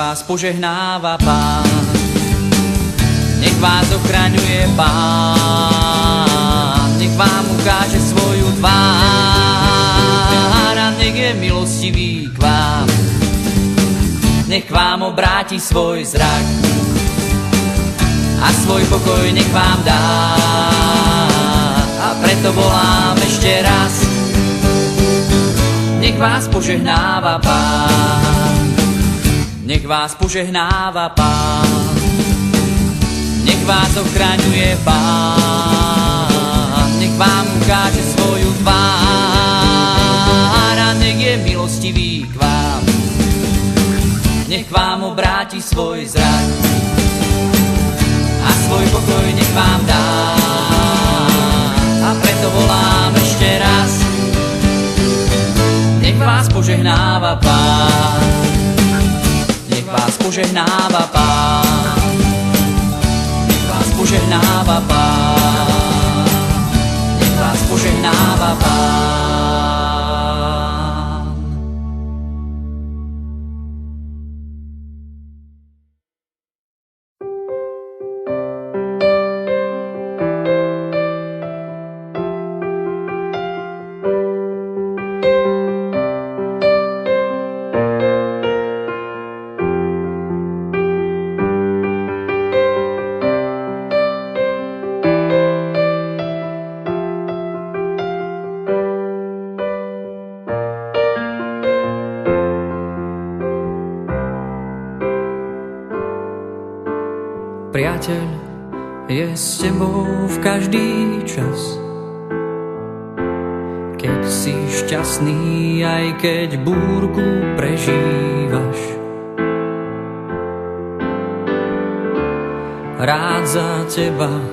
vás požehnáva Pán, nech vás ochraňuje Pán, nech vám ukáže svoju tvár a nech je milostivý k vám, nech vám obráti svoj zrak a svoj pokoj nech vám dá. A preto volám ešte raz, nech vás požehnáva Pán, nech vás požehnáva Pán, nech vás ochraňuje Pán, nech vám ukáže svoju tvár a nech je milostivý k vám, nech vám obráti svoj zrak a svoj pokoj nech vám dá. A preto volám ešte raz, nech vás požehnáva Pán, nech vás požehnáva Pán, nech vás požehnáva Pán, nech vás požehnáva Pán. Priateľ je s tebou v každý čas, keď si šťastný, aj keď búrku prežívaš. Rád za teba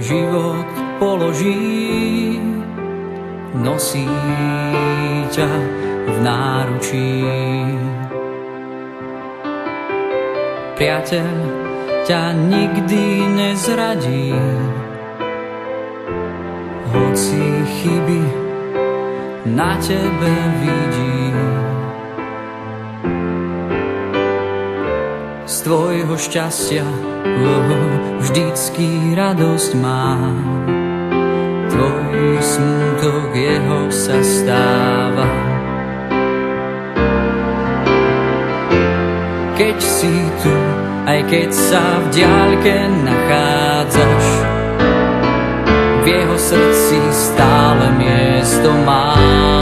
život položí, nosí ťa v náručí. Priateľ ťa nikdy nezradí, hoci chyby na tebe vidí. Z tvojho šťastia vždycky radosť mám, tvoj smutok jeho sa stáva. Keď si tu, aj keď sa v diaľke nachádzaš, v jeho srdci stále miesto máš.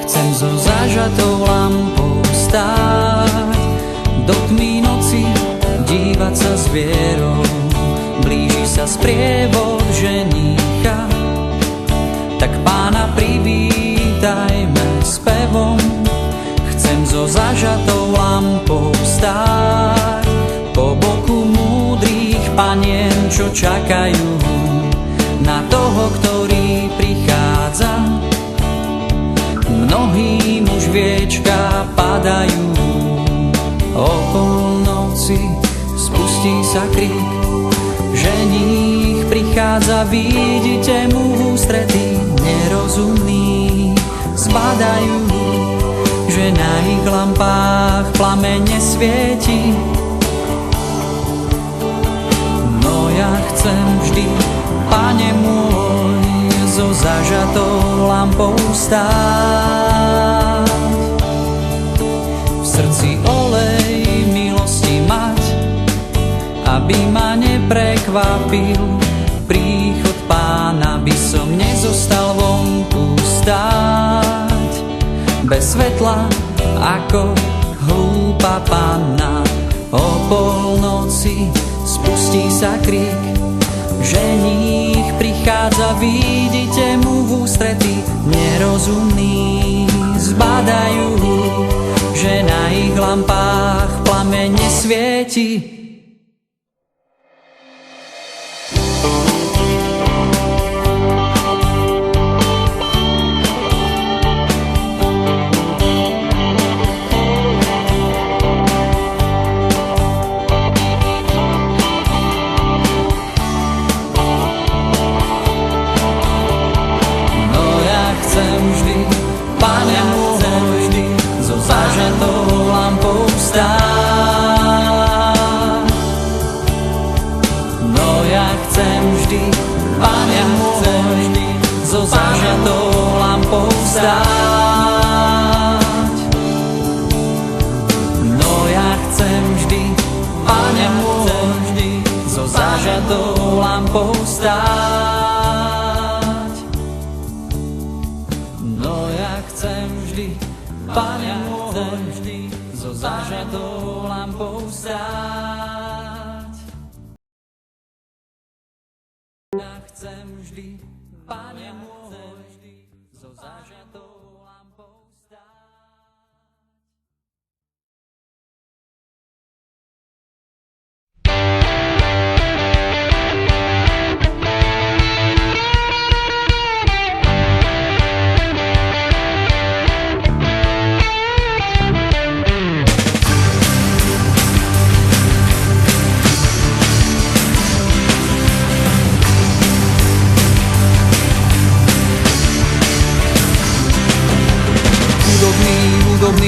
Chcem so zažatou lampou stáť, do tmy noci dívať sa s vierou. Blíži sa sprievod ženícha, tak Pána privítajme spevom. Chcem so zažatou lampou stáť, po boku múdrych panien, čo čakajú na toho, ktorý prichádza. Mnohým už viečka padajú, o polnoci spustí sa krík. Ženích prichádza, vidíte mu v ústretí, nerozumní zbadajú, že na ich lampách plamene svieti. No ja chcem vždy, Pane môj, so zažatou lampou stáť. V srdci olej milosti mať, aby ma neprekvapil príchod Pána, by som nezostal vonku stáť. Bez svetla ako hlúpa panna, o polnoci spustí sa krík. Ženích prichádza, vidíte mu v ústrety, nerozumní zbadajú, že na ich lampách plameň nesvieti.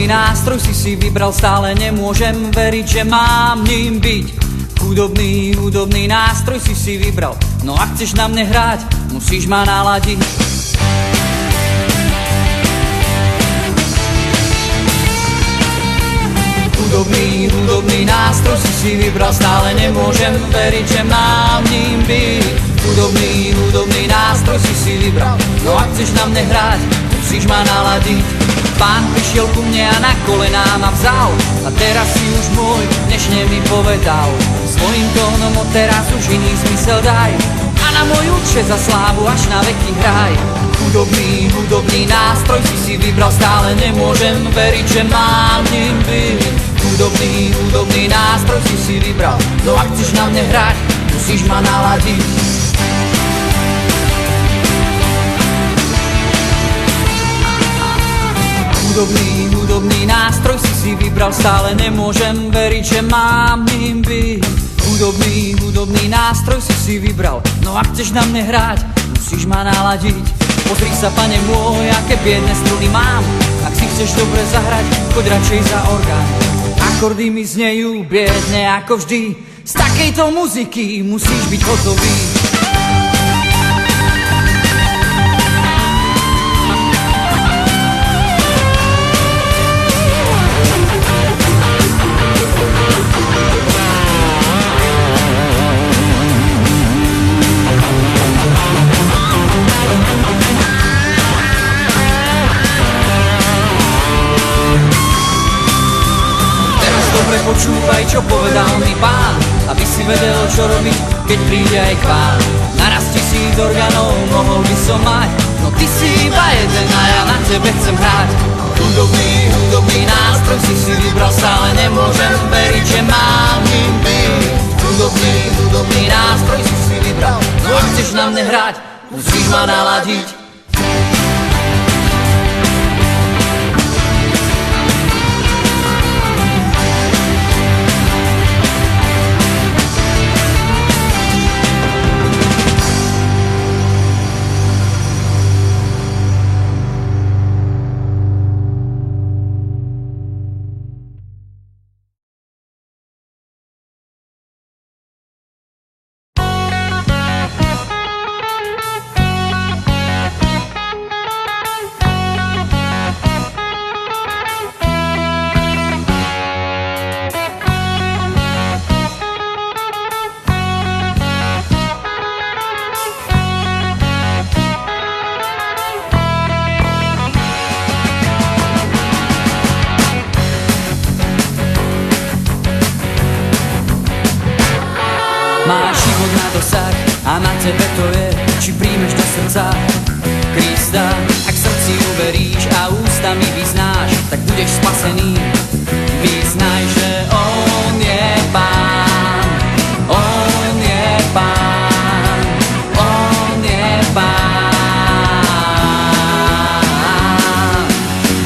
Nástroj si vybral, stále nemôžem veriť, že mám ním byť. Hudobný nástroj si vybral, no ak chceš na mne hrať, musíš ma naladiť. Hudobný nástroj si vybral, stále nemôžem veriť, že mám ním byť. Hudobný nástroj si vybral, no ak chceš na mne hrať, musíš ma naladiť. Pán prišiel ku mne a na kolená ma vzal, a teraz si už môj, dnešne mi povedal. Svojím tónom odteraz už iný zmysel daj, a na môj účet za slávu až na veky hraj. Hudobný nástroj si vybral, stále nemôžem veriť, že mám ním byť. Hudobný nástroj si vybral, no ak chceš na mne hrať, musíš ma naladiť. Hudobný nástroj si vybral, stále nemôžem veriť, že mám ním byť. Hudobný nástroj si vybral, no ak chceš na mne hrať, musíš ma naladiť. Pozri sa, pane môj, aké biedne struny mám, ak si chceš dobre zahrať, choď radšej za orgán. Akordy mi znejú biedne ako vždy, z takejto muziky musíš byť hotový. Počúvaj, čo povedal mi Pán, aby si vedel, čo robiť, keď príde aj k vám. Naraz 1000 orgánov mohol by som mať, no ty si iba jeden a ja na tebe chcem hrať. Hudobný nástroj si vybral, stále nemôžem veriť, že mám ním byť. Hudobný nástroj si vybral, no ak chceš na mne hrať, musíš ma naladiť. dosah a na tebe to je, či príjmeš do srdca Krista. Ak srdci uveríš a ústami vyznáš, tak budeš spasený. Vyznaj, že On je Pán, On je Pán, On je Pán,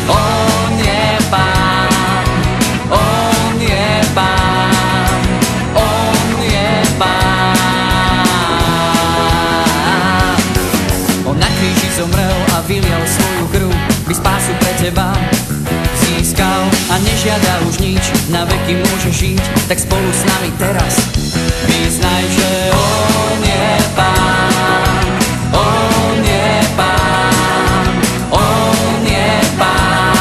On je Pán, On je Pán, On je Pán. On na kríži zomrel a vylial svoju krv, by spásu pre teba získal a nežiada už nič, na veky môže žiť, tak spolu s nami teraz vyznaj, že On je Pán, On je Pán, On je Pán,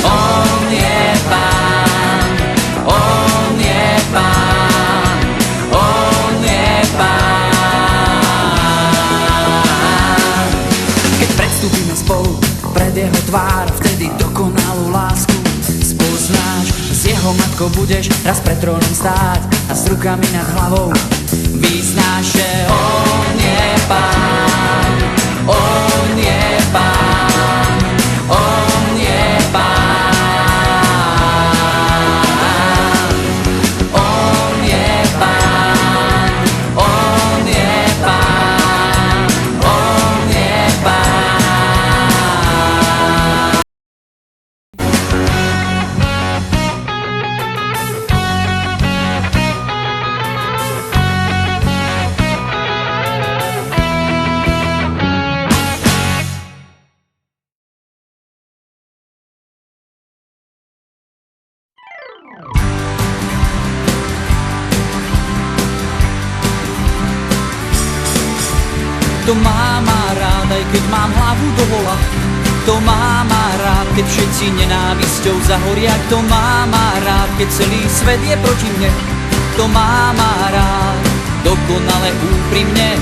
On je Pán, On je Pán, On je Pán. Keď predstúpime spolu pred Jeho tvár, vtedy dokonalú lásku spoznáš. S Jeho matkou budeš raz pred trónom stáť a s rukami nad hlavou vyznáš, že On je Pán, On je Pán, On je Pán, On je Pán, On je Pán, On je Pán. To má rád, aj keď mám hlavu do vola. To má rád, keď všetci nenávisťou zahoria. To má rád, keď celý svet je proti mne. To má rád, dokonale úprimne.